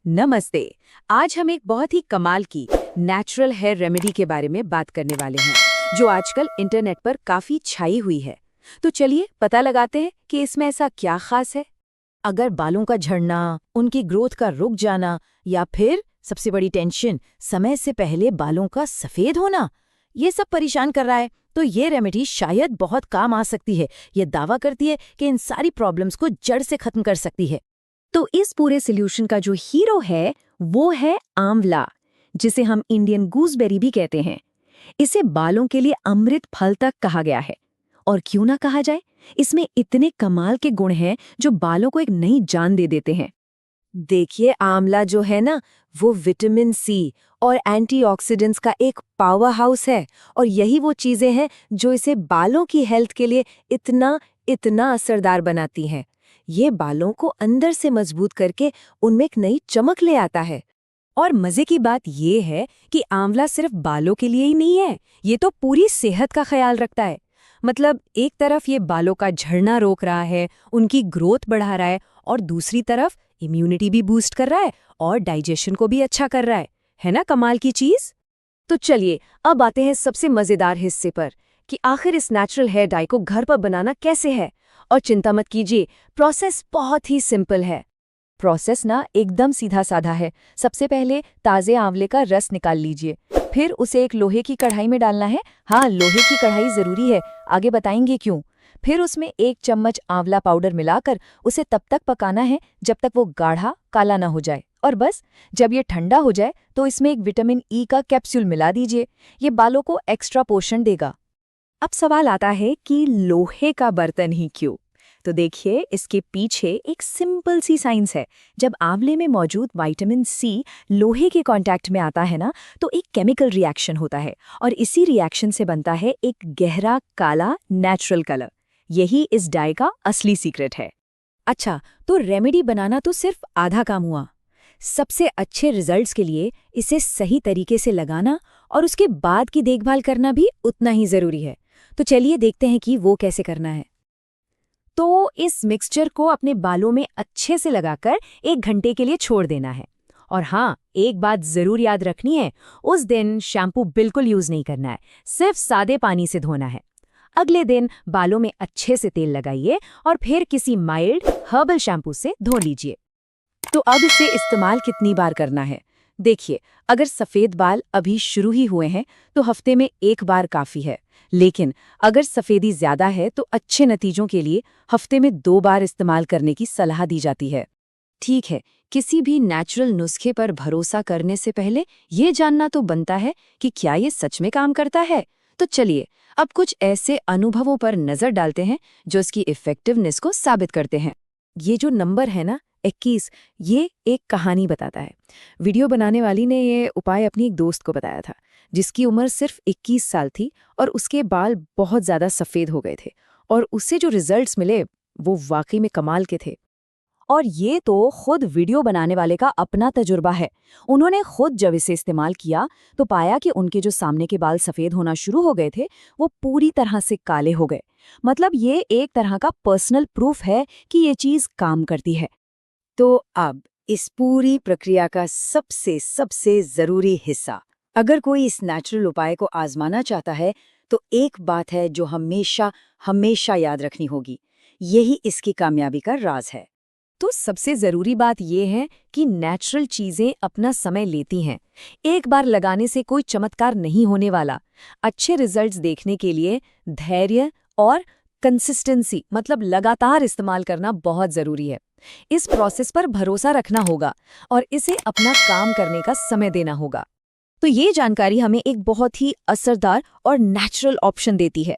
नमस्ते। आज हम एक बहुत ही कमाल की नेचुरल हेयर रेमेडी के बारे में बात करने वाले हैं, जो आजकल इंटरनेट पर काफी छाई हुई है। तो चलिए पता लगाते हैं कि इसमें ऐसा क्या खास है। अगर बालों का झड़ना, उनकी ग्रोथ का रुक जाना या फिर सबसे बड़ी टेंशन समय से पहले बालों का सफेद होना, ये सब परेशान कर रहा है, तो ये रेमेडी शायद बहुत काम आ सकती है। ये दावा करती है कि इन सारी प्रॉब्लम्स को जड़ से खत्म कर सकती है। तो इस पूरे सोल्यूशन का जो हीरो है वो है आंवला, जिसे हम इंडियन गूसबेरी भी कहते हैं। इसे बालों के लिए अमृत फल तक कहा गया है। और क्यों ना कहा जाए, इसमें इतने कमाल के गुण हैं जो बालों को एक नई जान दे देते हैं। देखिए, आंवला जो है ना, वो विटामिन सी और एंटीऑक्सीडेंट्स का एक पावर हाउस है। और यही वो चीजें हैं जो इसे बालों की हेल्थ के लिए इतना इतना असरदार बनाती हैं। ये बालों को अंदर से मजबूत करके उनमें एक नई चमक ले आता है। और मजे की बात ये है कि आंवला सिर्फ बालों के लिए ही नहीं है, ये तो पूरी सेहत का ख्याल रखता है। मतलब एक तरफ ये बालों का झड़ना रोक रहा है, उनकी ग्रोथ बढ़ा रहा है, और दूसरी तरफ इम्यूनिटी भी बूस्ट कर रहा है और डाइजेशन को भी अच्छा कर रहा है ना कमाल की चीज। तो चलिए अब आते हैं सबसे मजेदार हिस्से पर कि आखिर इस नेचुरल हेयर डाई को घर पर बनाना कैसे है। और चिंता मत कीजिए, प्रोसेस बहुत ही सिंपल है। प्रोसेस ना एकदम सीधा साधा है। सबसे पहले ताजे आंवले का रस निकाल लीजिए, फिर उसे एक लोहे की कढ़ाई में डालना है। हाँ, लोहे की कढ़ाई जरूरी है, आगे बताएंगे क्यों। फिर उसमें 1 चम्मच आंवला पाउडर मिलाकर उसे तब तक पकाना है जब तक वो गाढ़ा काला ना हो जाए। और बस जब ये ठंडा हो जाए तो इसमें एक विटामिन ई का कैप्सूल मिला दीजिए। ये बालों को एक्स्ट्रा पोषण देगा। अब सवाल आता है कि लोहे का बर्तन ही क्यों? तो देखिए, इसके पीछे एक सिंपल सी साइंस है। जब आंवले में मौजूद विटामिन सी लोहे के कांटेक्ट में आता है ना, तो एक केमिकल रिएक्शन होता है और इसी रिएक्शन से बनता है एक गहरा काला नेचुरल कलर। यही इस डाई का असली सीक्रेट है। अच्छा, तो रेमेडी बनाना तो सिर्फ आधा काम हुआ। सबसे अच्छे रिजल्ट्स के लिए इसे सही तरीके से लगाना और उसके बाद की देखभाल करना भी उतना ही जरूरी है। तो चलिए देखते हैं कि वो कैसे करना है। तो इस मिक्सचर को अपने बालों में अच्छे से लगाकर 1 घंटे के लिए छोड़ देना है। और हाँ, एक बात जरूर याद रखनी है, उस दिन शैम्पू बिल्कुल यूज नहीं करना है, सिर्फ सादे पानी से धोना है। अगले दिन बालों में अच्छे से तेल लगाइए और फिर किसी माइल्ड हर्बल शैम्पू से धो लीजिए। तो अब इसे इस्तेमाल कितनी बार करना है? देखिए, अगर सफ़ेद बाल अभी शुरू ही हुए हैं तो हफ्ते में 1 बार काफ़ी है। लेकिन अगर सफ़ेदी ज़्यादा है तो अच्छे नतीजों के लिए हफ्ते में 2 बार इस्तेमाल करने की सलाह दी जाती है। ठीक है, किसी भी नेचुरल नुस्खे पर भरोसा करने से पहले ये जानना तो बनता है कि क्या ये सच में काम करता है। तो चलिए अब कुछ ऐसे अनुभवों पर नज़र डालते हैं जो इसकी इफ़ेक्टिवनेस को साबित करते हैं। ये जो नंबर है ना, 21, ये एक कहानी बताता है। वीडियो बनाने वाली ने ये उपाय अपनी एक दोस्त को बताया था, जिसकी उम्र सिर्फ 21 साल थी और उसके बाल बहुत ज़्यादा सफ़ेद हो गए थे। और उससे जो रिजल्ट्स मिले वो वाकई में कमाल के थे। और ये तो खुद वीडियो बनाने वाले का अपना तजुर्बा है। उन्होंने खुद जब इसे इस्तेमाल किया तो पाया कि उनके जो सामने के बाल सफ़ेद होना शुरू हो गए थे वो पूरी तरह से काले हो गए। मतलब ये एक तरह का पर्सनल प्रूफ है कि ये चीज़ काम करती है। तो अब इस पूरी प्रक्रिया का सबसे सबसे ज़रूरी हिस्सा, अगर कोई इस नेचुरल उपाय को आजमाना चाहता है तो एक बात है जो हमेशा हमेशा याद रखनी होगी। यही इसकी कामयाबी का राज है। तो सबसे ज़रूरी बात यह है कि नेचुरल चीज़ें अपना समय लेती हैं। एक बार लगाने से कोई चमत्कार नहीं होने वाला। अच्छे रिजल्ट्स देखने के लिए धैर्य और कंसिस्टेंसी, मतलब लगातार इस्तेमाल करना बहुत ज़रूरी है। इस प्रोसेस पर भरोसा रखना होगा और इसे अपना काम करने का समय देना होगा। तो ये जानकारी हमें एक बहुत ही असरदार और नेचुरल ऑप्शन देती है।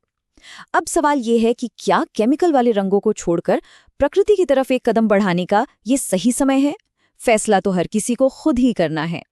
अब सवाल ये है कि क्या केमिकल वाले रंगों को छोड़कर प्रकृति की तरफ एक कदम बढ़ाने का ये सही समय है? फैसला तो हर किसी को खुद ही करना है।